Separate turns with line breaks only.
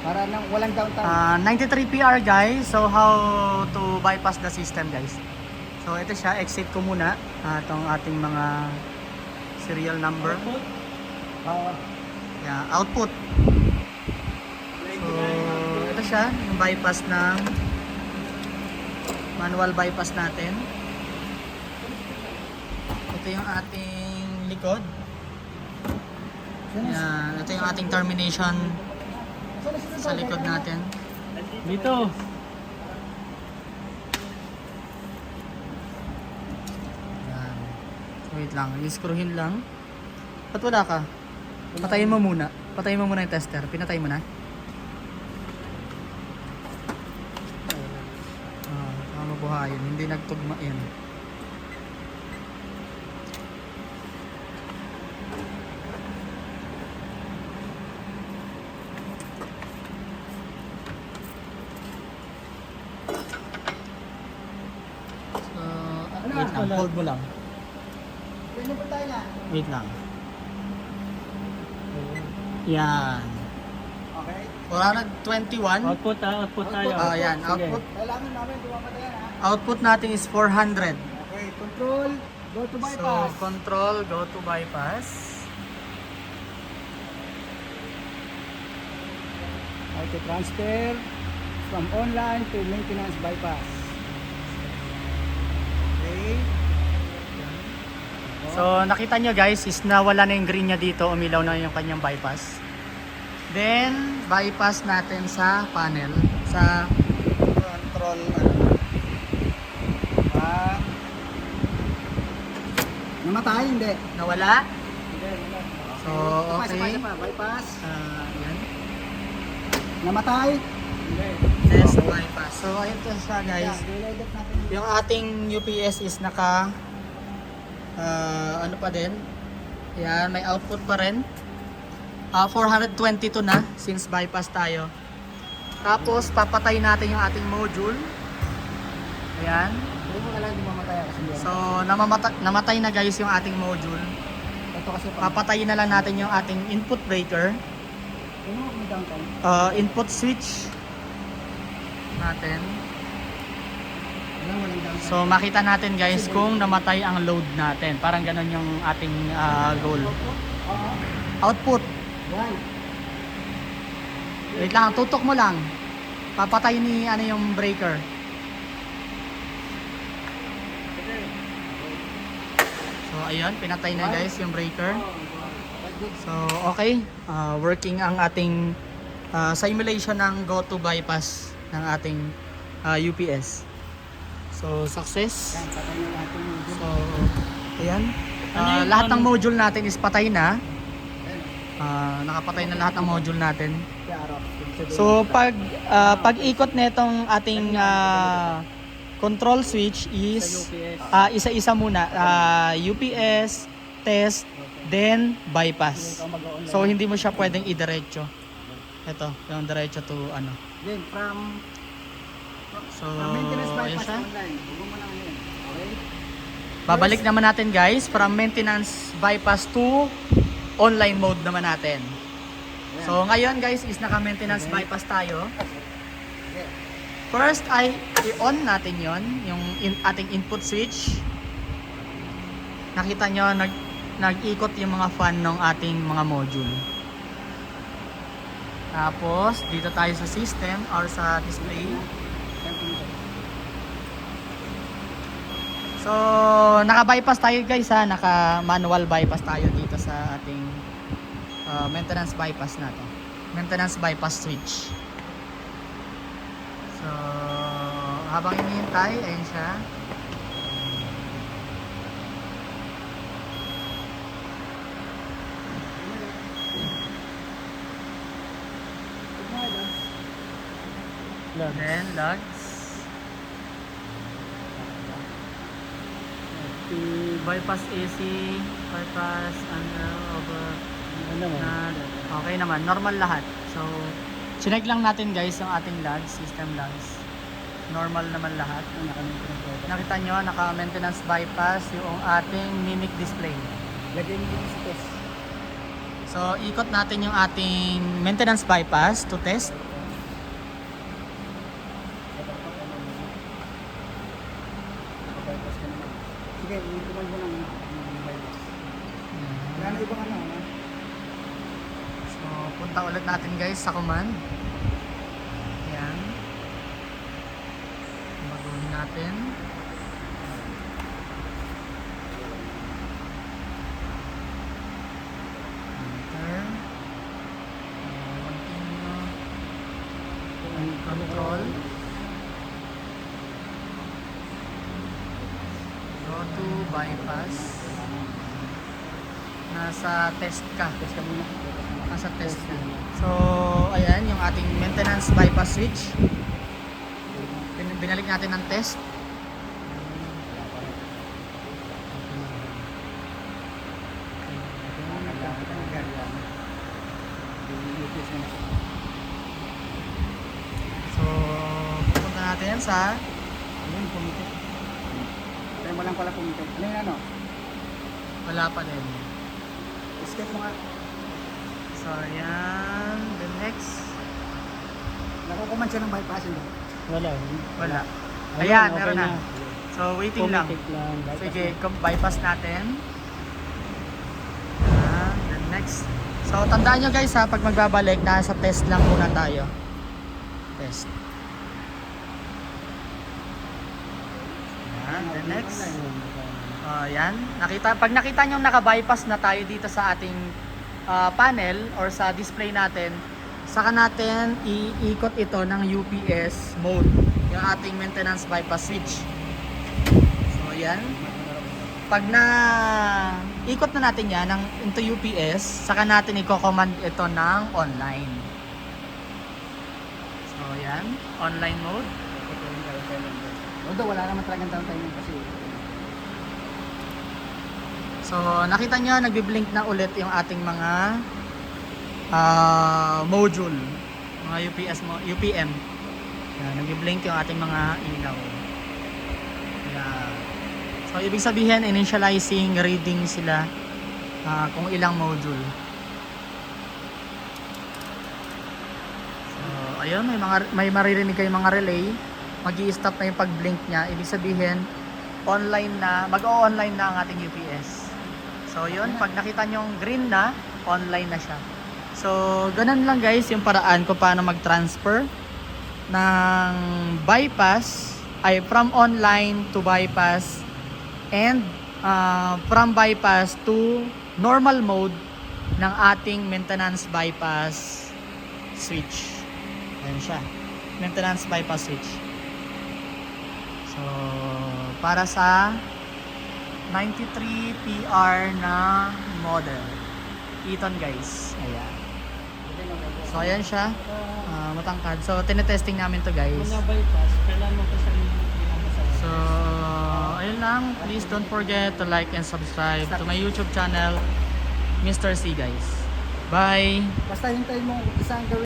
Para nang walang downtime.
93 PR guys. So how to bypass the system guys. So ito siya, exit ko muna itong ating mga serial number. Yeah, output. So ito siya, yung bypass ng manual bypass natin. Ito yung ating likod. Yan, ito yung ating termination sa likod natin.
Dito.
Yan. Wait lang, i-screwin lang. Ba't wala ka? Patayin mo muna. Patayin mo muna yung tester. Pinatay mo na. Mabuhayin. Hindi nagtugma yan. Wait lang, hold mo lang. Wait lang. Yan.
Okay.
421.
Output output tayo.
Yan,
Sige.
output.
Kailangan namin dumapatayan ha.
Output natin is 400.
Okay, control, go to
So,
bypass.
control, go to bypass.
Okay, transfer from online to maintenance bypass. Okay.
So, nakita nyo guys, is nawala na yung green niya dito, umilaw na yung kanyang bypass. Then, bypass natin sa panel, sa control.
Namatay, hindi.
Nawala?
Hindi, wala.
So, okay.
Isa pa, bypass.
Yan.
Namatay? Hindi.
Test bypass. So, ayun to siya guys.
Reloaded natin.
Yung ating UPS is naka ano pa din. Yan, may output pa rin. 422 na since bypass tayo. Tapos papatay natin yung ating module. Ayan.
Hindi mo kailangan mamatay kasi yun.
So namatay na guys yung ating module.
Ito kasi pa.
Papatayin na lang natin yung ating input breaker.
Ano mo kung downtime?
Input switch natin.
Walang downtime.
So makita natin guys kung namatay ang load natin. Parang ganun yung ating goal. Output.
Yan.
Wait lang, tutok mo lang. Papatay ni ano yung breaker. So ayun, pinatay na guys yung breaker. So okay, working ang ating simulation ng go to bypass ng ating UPS. So success.
Yan, patay na natin yung module.
So ayan.
Ano yung
Lahat ng module natin is patay na. Nakapatay na lahat ng module natin. So pag ikot nitong ating control switch is isa-isa muna, UPS, test, then bypass. So hindi mo siya pwedeng idiretso. Ito, yung diretso to ano.
Then from
So
maintenance
ayun
bypass
siya.
online. Huwag mo na ngayon. Okay?
Babalik naman natin guys from maintenance bypass to online mode naman natin. So ngayon guys is naka-maintenance bypass tayo. First ay i-on natin yon yung ating input switch. Nakita nyo nag-ikot yung mga fan ng ating mga module. Tapos dito tayo sa system or sa display. So naka-bypass tayo guys ha, naka-manual bypass tayo dito sa ating maintenance bypass natin. Maintenance bypass switch. So habang hinihintay, ayun siya. Then logs. Bypass AC, bypass over okay naman, normal lahat. So chinek lang natin guys yung ating logs, system logs. Normal naman lahat. Nakita nyo, naka-maintenance bypass yung ating mimic display.
Lagyan mo sa test.
So ikot natin yung ating maintenance bypass to test.
Sige, i-command mo ng bypass. Wala na ibang ano.
So, punta ulit natin guys sa command. Ayan. Baguhin natin. Enter. Continue. Control. Go to bypass. Nasa test ka.
Test ka muna.
Nasa test ka. So, ayan yung ating maintenance bypass switch. Binalik natin ng test. So, pupunta natin yan sa
Ayun, pumitik. Tayo mo lang pala pumitik. Ano yun ano?
wala pa din.
Escape mo nga.
So, ayan. The next.
Nakukuman siya ng bypass yun.
Wala.
Wala.
Ayun,
Ayan,
okay
meron na.
na.
So, waiting lang.
Pumitik lang.
Sige, bypass natin. Ayan, then next. So, tandaan nyo guys ha, pag magbabalik, nasa test lang muna tayo. Test. Ayan, then next. Ayan, pag nakita nyo naka-bypass na tayo dito sa ating panel or sa display natin, saka natin iikot ito ng UPS mode, yung ating maintenance bypass switch. So, ayan. Pag na ikot na natin yan into UPS, saka natin i-command ito ng online. So, ayan. Online mode.
Although wala naman talagang downtime kasi.
So, nakita nyo, nagbi-blink na ulit yung ating mga module. Mga UPM. Yan, nagbi-blink yung ating mga ilaw. Yan. So, ibig sabihin, initializing reading sila kung ilang module. So, ayun, may maririnig kayong mga relay. Mag-i-stop na yung pag-blink niya. Ibig sabihin, online na, mag-o-online na ang ating UPS. So, yun, pag nakita nyong green na, online na siya. So, ganun lang guys yung paraan kung paano mag-transfer ng bypass, ay from online to bypass, and from bypass to normal mode ng ating maintenance bypass switch. Ayan siya. Maintenance bypass switch. So, para sa 93 PR na model. Eaton guys. Ayan. So, ayan siya. Matangkad. So, tinetesting namin to guys.
Kung na-bypass, kailan mo pa sarili mo pinapasaya?
So, ayun lang. Please don't forget to like and subscribe to my YouTube channel, Mr. C guys. Bye!
Basta hintayin mo isang gawin.